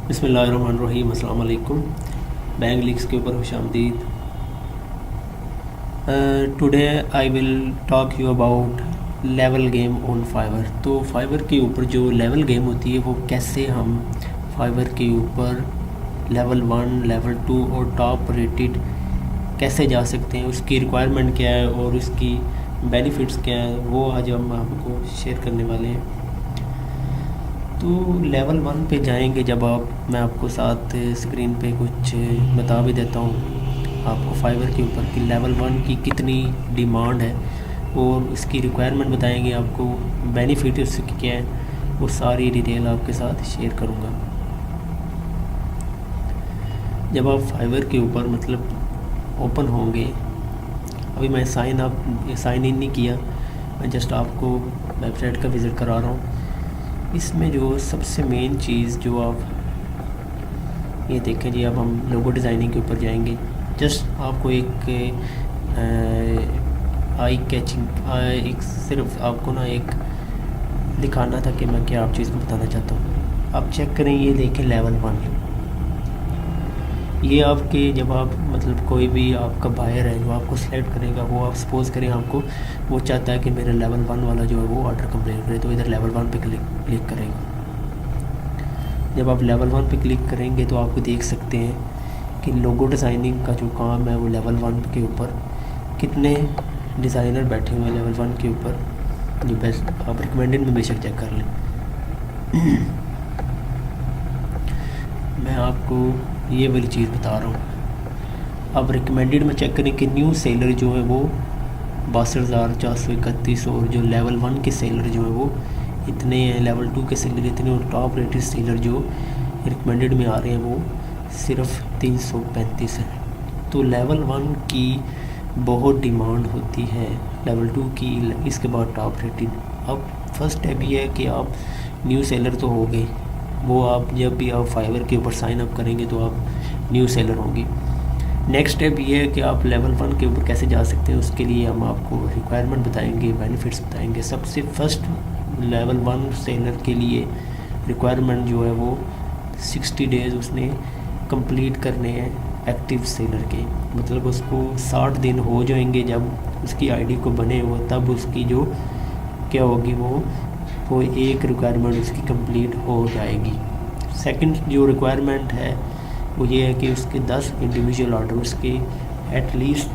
बिस्मिल्लाहिर्रहमानिर्रहीम। अस्सलाम वालेकुम। बैंक लीक्स के ऊपर खुशामदीद। Today I will talk you about level game on Fiverr. तो फाइवर के ऊपर जो लेवल गेम होती है वो कैसे हम फाइवर के ऊपर लेवल 1, लेवल 2 और टॉप रेटेड कैसे जा सकते हैं, उसकी रिक्वायरमेंट क्या है और उसकी बेनिफिट्स क्या है, वो आज हम आपको शेयर करने वाले हैं। तो लेवल 1 पे जाएंगे जब आप, मैं आपको साथ स्क्रीन पे कुछ बता भी देता हूँ आपको फाइवर के ऊपर कि लेवल 1 की कितनी डिमांड है और उसकी रिक्वायरमेंट बताएंगे आपको, बेनिफिट उसकी क्या है, वो सारी डिटेल आपके साथ शेयर करूँगा। जब आप फाइवर के ऊपर मतलब ओपन होंगे, अभी मैं साइन इन नहीं किया, मैं जस्ट आपको वेबसाइट का विज़िट करा रहा हूँ। इसमें जो सबसे मेन चीज़ जो आप ये देखें जी, अब हम लोगो डिज़ाइनिंग के ऊपर जाएंगे। जस्ट आपको एक आई कैचिंग एक सिर्फ आपको ना एक दिखाना था कि मैं क्या आप चीज़ को बताना चाहता हूँ। आप चेक करें, ये देखें लेवल 1। ये आपके जब आप मतलब कोई भी आपका बायर है जो आपको सेलेक्ट करेगा, वो आप सपोज़ करें आपको वो चाहता है कि मेरा लेवल 1 वाला जो है वो ऑर्डर कंप्लीट करे, तो इधर लेवल 1 पे क्लिक करेगा। जब आप लेवल 1 पे क्लिक करेंगे तो आपको देख सकते हैं कि लोगो डिज़ाइनिंग का जो काम है वो लेवल 1 के ऊपर कितने डिज़ाइनर बैठे हुए हैं लेवल 1 के ऊपर, जो बेस्ट आप रिकमेंडेड में बेशक चेक कर लें। मैं आपको ये वाली चीज़ बता रहा हूँ। अब रिकमेंडेड में चेक करें कि न्यू सेलर जो है वो 62,431 और जो लेवल 1 के सेलर जो है वो इतने हैं, लेवल 2 के सेलर इतने और टॉप रेटेड सेलर जो रिकमेंडेड में आ रहे हैं वो सिर्फ 335 हैं। तो लेवल 1 की बहुत डिमांड होती है, लेवल 2 की, इसके बाद टॉप रेटेड। अब फर्स्ट स्टेप ये है कि आप न्यू सेलर तो हो गए, वो आप जब भी आप फाइवर के ऊपर साइन अप करेंगे तो आप न्यू सेलर होंगे। नेक्स्ट स्टेप ये है कि आप लेवल 1 के ऊपर कैसे जा सकते हैं, उसके लिए हम आपको रिक्वायरमेंट बताएंगे, बेनिफिट्स बताएंगे। सबसे फर्स्ट लेवल 1 सेलर के लिए रिक्वायरमेंट जो है वो 60 डेज़ उसने कंप्लीट करने हैं एक्टिव सेलर के, मतलब उसको 60 दिन हो जाएंगे जब उसकी आईडी को बने वो, तब उसकी जो क्या होगी वो एक रिक्वायरमेंट उसकी कंप्लीट हो जाएगी। सेकंड जो रिक्वायरमेंट है वो ये है कि उसके 10 इंडिविजुअल ऑर्डर, उसके एटलीस्ट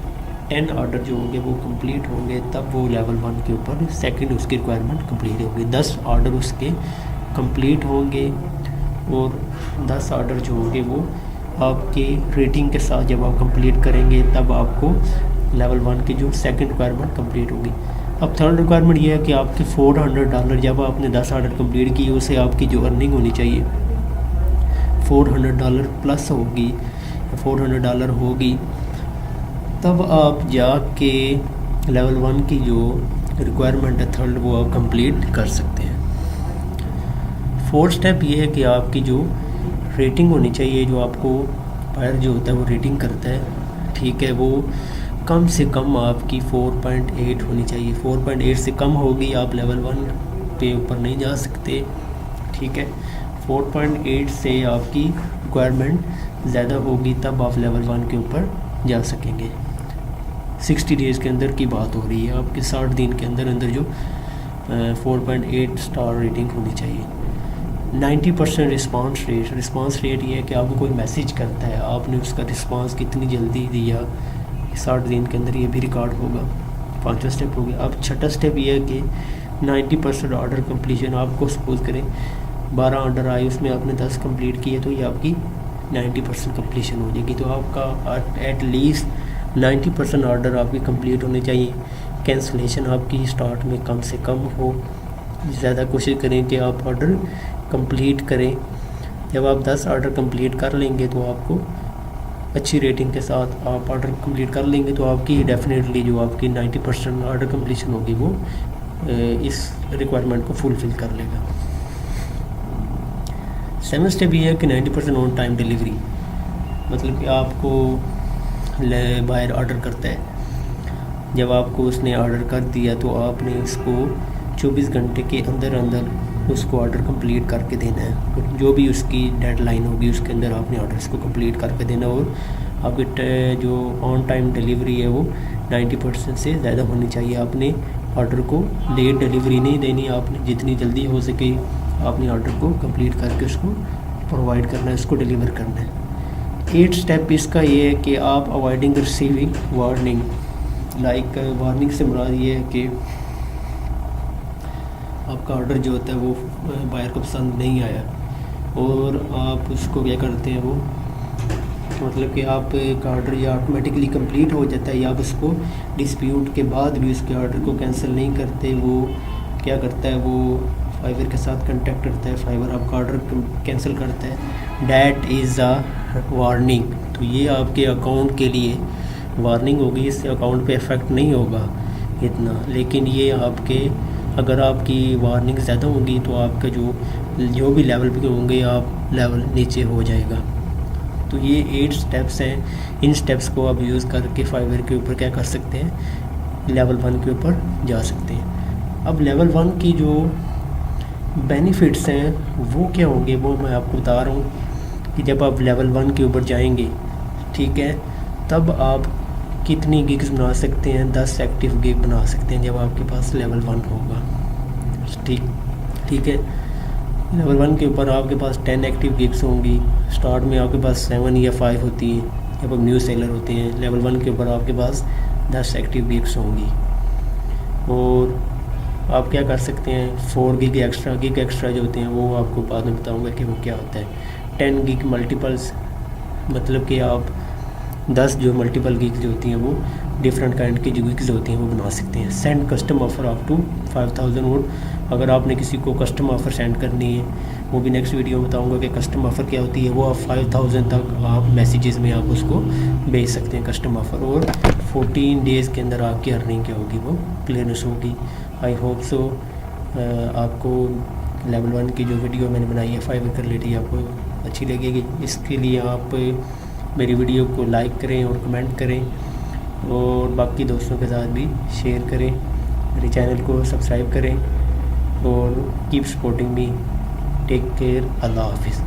10 ऑर्डर जो होंगे वो कंप्लीट होंगे, तब वो लेवल 1 के ऊपर सेकंड उसकी रिक्वायरमेंट कंप्लीट होगी। 10 ऑर्डर उसके कंप्लीट होंगे और 10 ऑर्डर जो होंगे वो आपकी रेटिंग के साथ जब आप कंप्लीट करेंगे तब आपको लेवल 1 की जो सेकंड रिक्वायरमेंट कंप्लीट होगी। अब थर्ड रिक्वायरमेंट ये है कि आपके $400 जब आपने 10 ऑर्डर कंप्लीट किए उसे आपकी जो अर्निंग होनी चाहिए $400 प्लस होगी, $400 होगी, तब आप जाके लेवल 1 की जो रिक्वायरमेंट है थर्ड वो आप कंप्लीट कर सकते हैं। फोर्थ स्टेप ये है कि आपकी जो रेटिंग होनी चाहिए, जो आपको बायर जो होता है वो रेटिंग करता है, ठीक है, वो कम से कम आपकी 4.8 होनी चाहिए। 4.8 से कम होगी आप लेवल 1 पे ऊपर नहीं जा सकते, ठीक है। 4.8 से आपकी रिक्वायरमेंट ज़्यादा होगी तब आप लेवल 1 के ऊपर जा सकेंगे। 60 डेज़ के अंदर की बात हो रही है, आपके 60 दिन के अंदर अंदर जो 4.8 स्टार रेटिंग होनी चाहिए। 90% रिस्पांस रेट ये है कि आपको कोई मैसेज करता है, आपने उसका रिस्पांस कितनी जल्दी दिया, 60 दिन के अंदर ये भी रिकॉर्ड होगा। 5वां स्टेप हो गया। अब छठा स्टेप ये है कि 90% ऑर्डर कंप्लीशन। आपको सपोज करें 12 ऑर्डर आए, उसमें आपने 10 कंप्लीट किए, तो ये आपकी 90% कंप्लीशन हो जाएगी। तो आपका एटलीस्ट 90% ऑर्डर आपके कंप्लीट होने चाहिए। कैंसलेशन आपकी स्टार्ट में कम से कम हो, ज़्यादा कोशिश करें कि आप ऑर्डर कंप्लीट करें। जब आप 10 ऑर्डर कंप्लीट कर लेंगे तो आपको अच्छी रेटिंग के साथ आप ऑर्डर कंप्लीट कर लेंगे तो आपकी डेफिनेटली जो आपकी 90% ऑर्डर कंप्लीशन होगी वो इस रिक्वायरमेंट को फुलफ़िल कर लेगा। 7वां स्टेप ये है कि 90% ऑन टाइम डिलीवरी, मतलब कि आपको बायर ऑर्डर करता है, जब आपको उसने ऑर्डर कर दिया तो आपने इसको 24 घंटे के अंदर अंदर उसको ऑर्डर कंप्लीट करके देना है। फिर जो भी उसकी डेडलाइन होगी उसके अंदर आपने ऑर्डर्स को कंप्लीट करके देना, और आपकी जो ऑन टाइम डिलीवरी है वो 90% से ज़्यादा होनी चाहिए। आपने ऑर्डर को लेट डिलीवरी नहीं देनी, आपने जितनी जल्दी हो सके आपने ऑर्डर को कंप्लीट करके उसको प्रोवाइड करना है, उसको डिलीवर करना है। 8 स्टेप इसका ये है कि आप avoiding receiving warning, like warning से मुराद ये है कि आपका ऑर्डर जो होता है वो बायर को पसंद नहीं आया और आप उसको क्या करते हैं, वो मतलब कि आपका ऑर्डर या ऑटोमेटिकली कंप्लीट हो जाता है या आप उसको डिस्प्यूट के बाद भी उसके ऑर्डर को कैंसिल नहीं करते। वो क्या करता है, वो फाइवर के साथ कांटेक्ट करता है, फाइवर आपका ऑर्डर कैंसिल करता है। That is a warning. तो ये आपके अकाउंट के लिए वार्निंग होगी, इससे अकाउंट पे इफ़ेक्ट नहीं होगा इतना, लेकिन ये आपके अगर आपकी वार्निंग ज़्यादा होगी तो आपका जो भी लेवल पे होंगे आप लेवल नीचे हो जाएगा। तो ये 8 स्टेप्स हैं, इन स्टेप्स को आप यूज़ करके फाइवर के ऊपर क्या कर सकते हैं, लेवल 1 के ऊपर जा सकते हैं। अब लेवल 1 की जो बेनिफिट्स हैं वो क्या होंगे वो मैं आपको बता रहा हूँ कि जब आप लेवल 1 के ऊपर जाएंगे, ठीक है, तब आप कितनी गिग्स बना सकते हैं, 10 एक्टिव गिग बना सकते हैं जब आपके पास लेवल 1 होगा। ठीक है, लेवल 1 के ऊपर आपके पास 10 एक्टिव गिग्स होंगी। स्टार्ट में आपके पास 7 या 5 होती हैं जब आप न्यू सेलर होते हैं। लेवल 1 के ऊपर आपके पास 10 एक्टिव गिग्स होंगी और आप क्या कर सकते हैं, 4 गिग एक्स्ट्रा जो होते हैं वो आपको बाद में बताऊंगा कि वो क्या होता है। 10 गिग मल्टीपल्स, मतलब कि आप 10 जो मल्टीपल गिग्स जो होती हैं वो डिफरेंट काइंड की जो गिग्स होती हैं वो बना सकते हैं। Send custom offer up to 5000 वोट। अगर आपने किसी को कस्टम ऑफ़र सेंड करनी है, वो भी नेक्स्ट वीडियो में बताऊंगा कि कस्टम ऑफ़र क्या होती है। वो आप 5000 तक आप मैसेजेस में आप उसको भेज सकते हैं कस्टम ऑफ़र, और 14 डेज़ के अंदर आपकी अर्निंग क्या होगी वो क्लियरेंस होगी। आई होप सो आपको लेवल 1 की जो वीडियो मैंने बनाई है फाइवर के रिलेटेड आपको अच्छी लगेगी। इसके लिए आप मेरी वीडियो को लाइक करें और कमेंट करें और बाकी दोस्तों के साथ भी शेयर करें। मेरे चैनल को सब्सक्राइब करें और keep supporting me. Take care, अल्लाह हाफिज़।